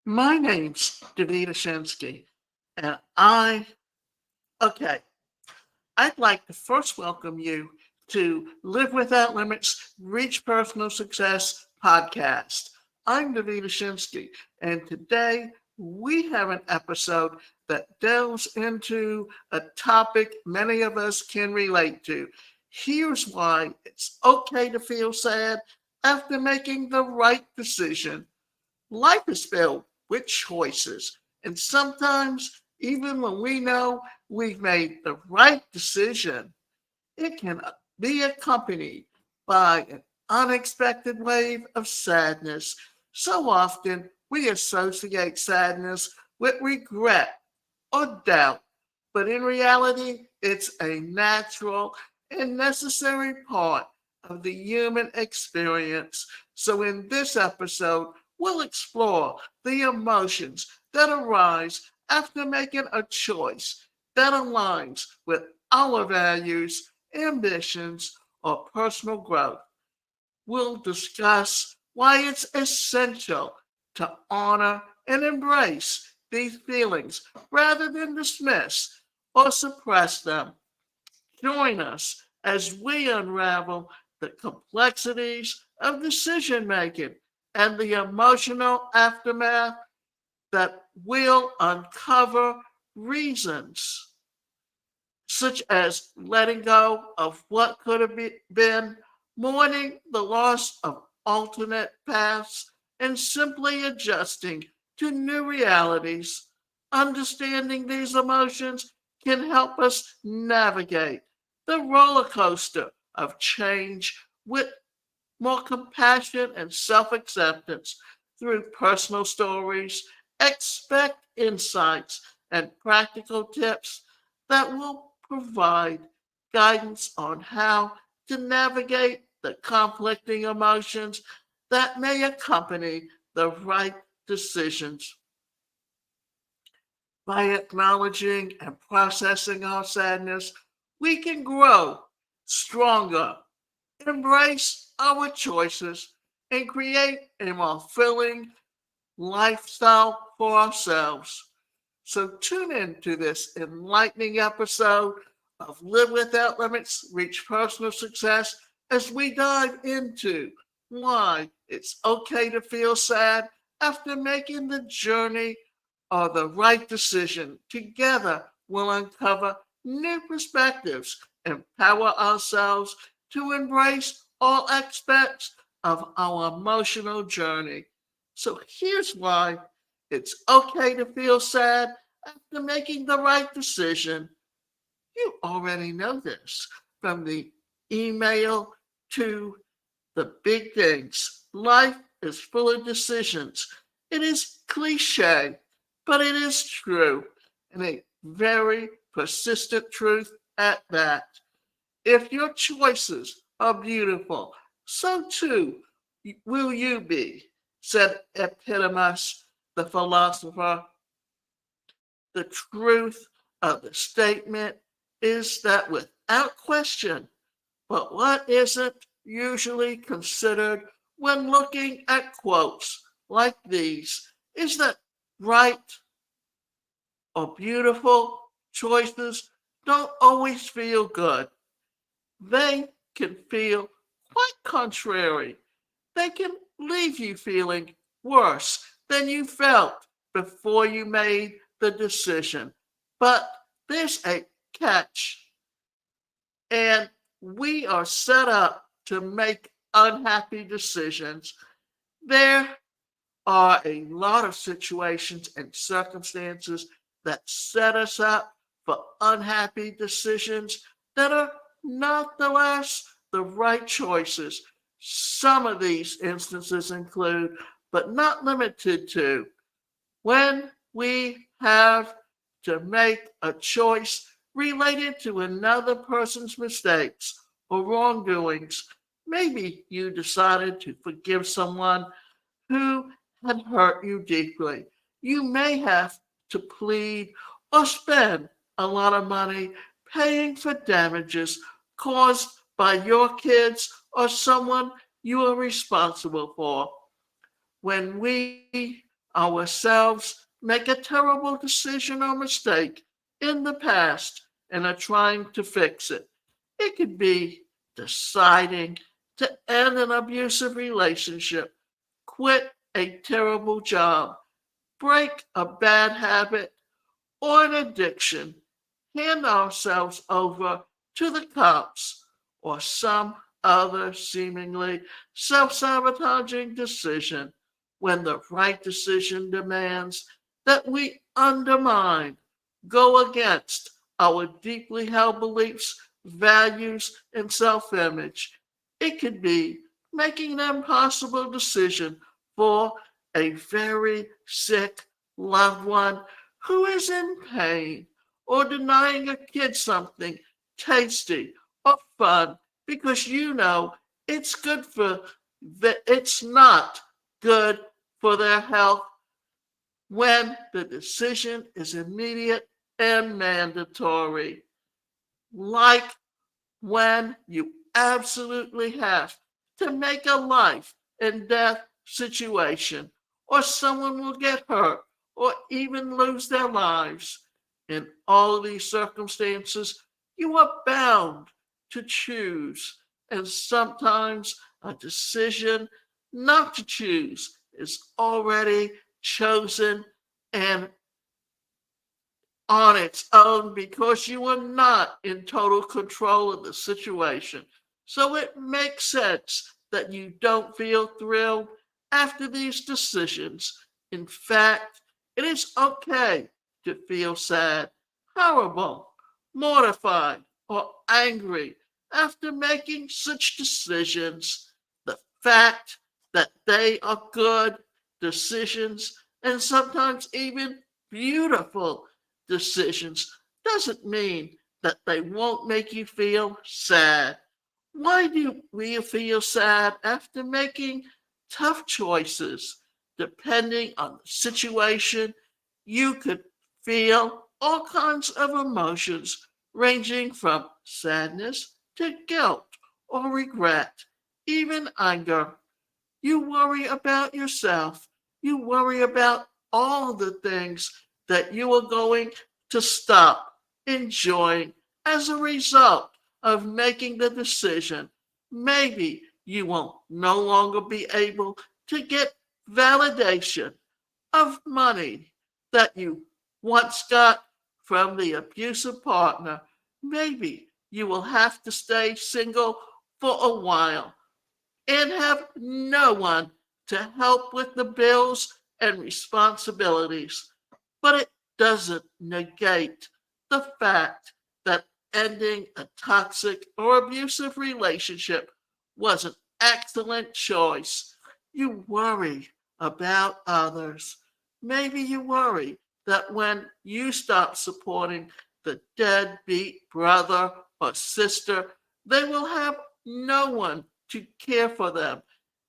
My name's Davida Shensky, and okay, I'd like to first welcome you to Live Without Limits, Reach Personal Success podcast. I'm Davida Shensky, and today we have an episode that delves into a topic many of us can relate to. Here's why it's okay to feel sad after making the right decision. Life is filled with choices, and sometimes, even when we know we've made the right decision, it can be accompanied by an unexpected wave of sadness. So often, we associate sadness with regret or doubt, but in reality, it's a natural and necessary part of the human experience. So, in this episode, we'll explore the emotions that arise after making a choice that aligns with our values, ambitions, or personal growth. We'll discuss why it's essential to honor and embrace these feelings rather than dismiss or suppress them. Join us as we unravel the complexities of decision making and the emotional aftermath that will uncover reasons such as letting go of what could have been, mourning the loss of alternate paths, and simply adjusting to new realities. Understanding these emotions can help us navigate the roller coaster of change with more compassion and self acceptance through personal stories. Expect insights and practical tips that will provide guidance on how to navigate the conflicting emotions that may accompany the right decisions. By acknowledging and processing our sadness, we can grow stronger, embrace our choices, and create a more fulfilling lifestyle for ourselves. So tune in to this enlightening episode of Live Without Limits, Reach Personal Success as we dive into why it's okay to feel sad after making the journey or the right decision. Together, we'll uncover new perspectives, empower ourselves to embrace all aspects of our emotional journey. So here's why it's okay to feel sad after making the right decision. You already know this from the email to the big things. Life is full of decisions. It is cliche, but it is true, and a very persistent truth at that. If your choices are beautiful, so too will you be, said Epictetus, the philosopher. The truth of the statement is that without question, but what isn't usually considered when looking at quotes like these is that right or beautiful choices don't always feel good. They can feel quite contrary. They can leave you feeling worse than you felt before you made the decision. But there's a catch, and we are set up to make unhappy decisions. There are a lot of situations and circumstances that set us up for unhappy decisions that are nonetheless the right choices. Some of these instances include, but not limited to, when we have to make a choice related to another person's mistakes or wrongdoings. Maybe you decided to forgive someone who had hurt you deeply. You may have to plead or spend a lot of money paying for damages caused by your kids or someone you are responsible for. When we ourselves make a terrible decision or mistake in the past and are trying to fix it. It could be deciding to end an abusive relationship, quit a terrible job, break a bad habit or an addiction, hand ourselves over to the cops, or some other seemingly self sabotaging decision when the right decision demands that we undermine, go against our deeply held beliefs, values, and self image. It could be making an impossible decision for a very sick loved one who is in pain, or denying a kid something tasty or fun because you know it's good for it's not good for their health when the decision is immediate and mandatory. Like when you absolutely have to make a life and death situation, or someone will get hurt or even lose their lives. In all of these circumstances, you are bound to choose, and sometimes a decision not to choose is already chosen and on its own because you are not in total control of the situation. So it makes sense that you don't feel thrilled after these decisions. In fact, it is okay to feel sad, horrible, mortified, or angry after making such decisions. The fact that they are good decisions and sometimes even beautiful decisions doesn't mean that they won't make you feel sad. Why do we feel sad after making tough choices? Depending on the situation, you could feel all kinds of emotions, ranging from sadness to guilt or regret, even anger. You worry about yourself. You worry about all the things that you are going to stop enjoying as a result of making the decision. Maybe you will no longer be able to get validation of money that you once got from the abusive partner. Maybe you will have to stay single for a while and have no one to help with the bills and responsibilities. But it doesn't negate the fact that ending a toxic or abusive relationship was an excellent choice. You worry about others. Maybe you worry that when you stop supporting the deadbeat brother or sister, they will have no one to care for them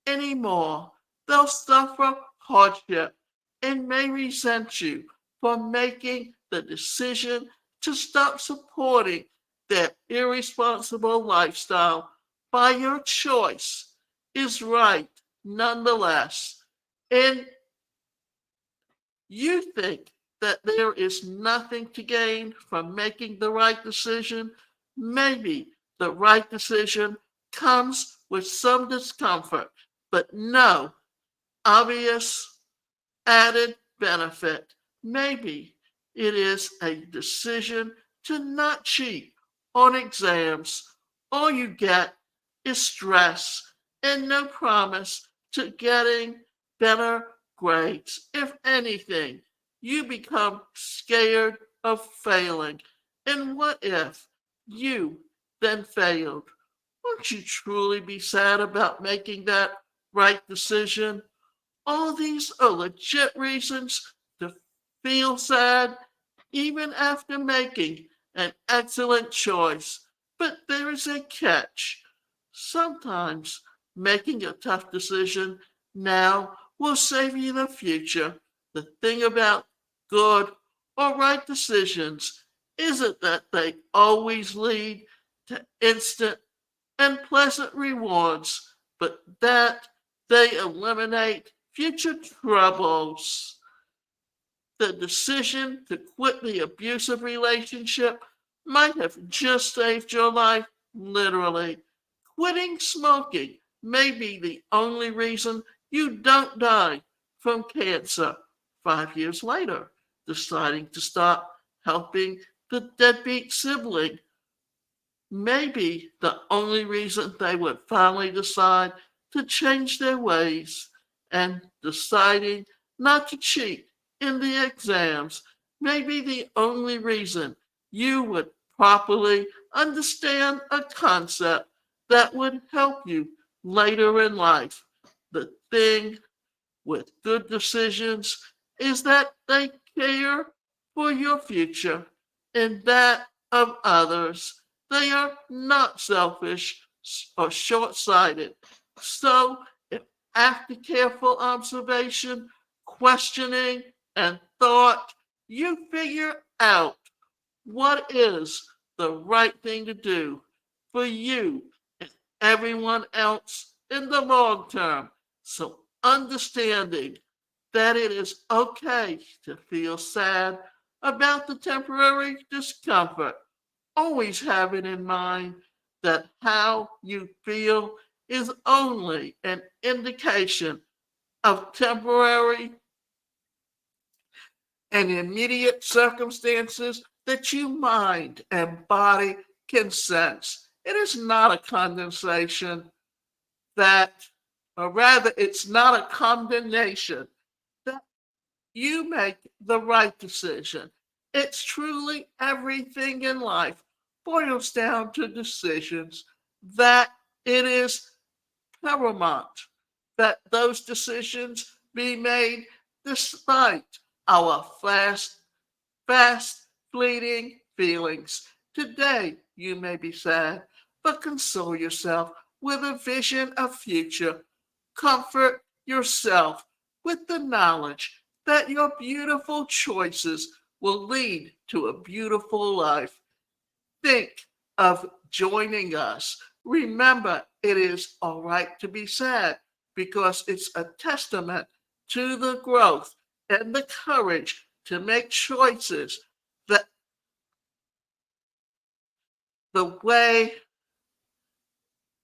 anymore. They'll suffer hardship and may resent you for making the decision to stop supporting their irresponsible lifestyle by your choice is right nonetheless. And you think that there is nothing to gain from making the right decision, maybe the right decision comes with some discomfort, but no obvious added benefit. Maybe it is a decision to not cheat on exams. All you get is stress and no promise to getting better grades. If anything, you become scared of failing. And what if you then failed? Won't you truly be sad about making that right decision? All these are legit reasons to feel sad even after making an excellent choice. But there is a catch. Sometimes making a tough decision now will save you the future. The thing about good or right decisions isn't that they always lead to instant and pleasant rewards, but that they eliminate future troubles. The decision to quit the abusive relationship might have just saved your life, literally. Quitting smoking may be the only reason you don't die from cancer 5 years later. Deciding to stop helping the deadbeat sibling may be the only reason they would finally decide to change their ways, and deciding not to cheat in the exams may be the only reason you would properly understand a concept that would help you later in life. The thing with good decisions is that they care for your future and that of others. They are not selfish or short sighted. So, if after careful observation, questioning, and thought, you figure out what is the right thing to do for you and everyone else in the long term. So, understanding that it is okay to feel sad about the temporary discomfort. Always have it in mind that how you feel is only an indication of temporary and immediate circumstances that you mind and body can sense. It is not a condensation that, or rather, it's not a condemnation that you make the right decision. It's truly everything in life boils down to decisions that it is paramount that those decisions be made despite our fast, fleeting feelings. Today, you may be sad, but console yourself with a vision of future. Comfort yourself with the knowledge that your beautiful choices will lead to a beautiful life. Think of joining us. Remember, it is all right to be sad because it's a testament to the growth and the courage to make choices that the way,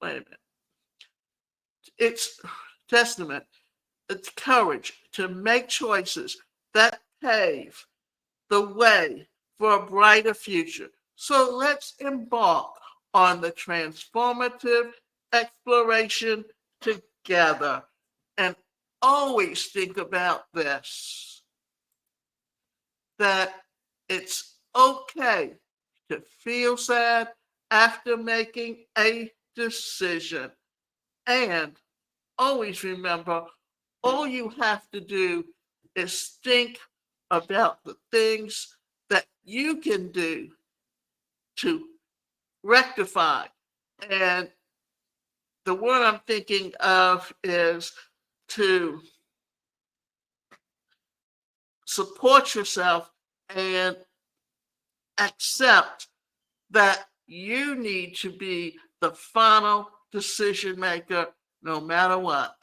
wait a minute, it's testament, it's courage to make choices that pave the way for a brighter future. So let's embark on the transformative exploration together. And always think about this, that it's okay to feel sad after making a decision. And always remember, all you have to do is think about the things that you can do to rectify. And the word I'm thinking of is to support yourself and accept that you need to be the final decision maker no matter what.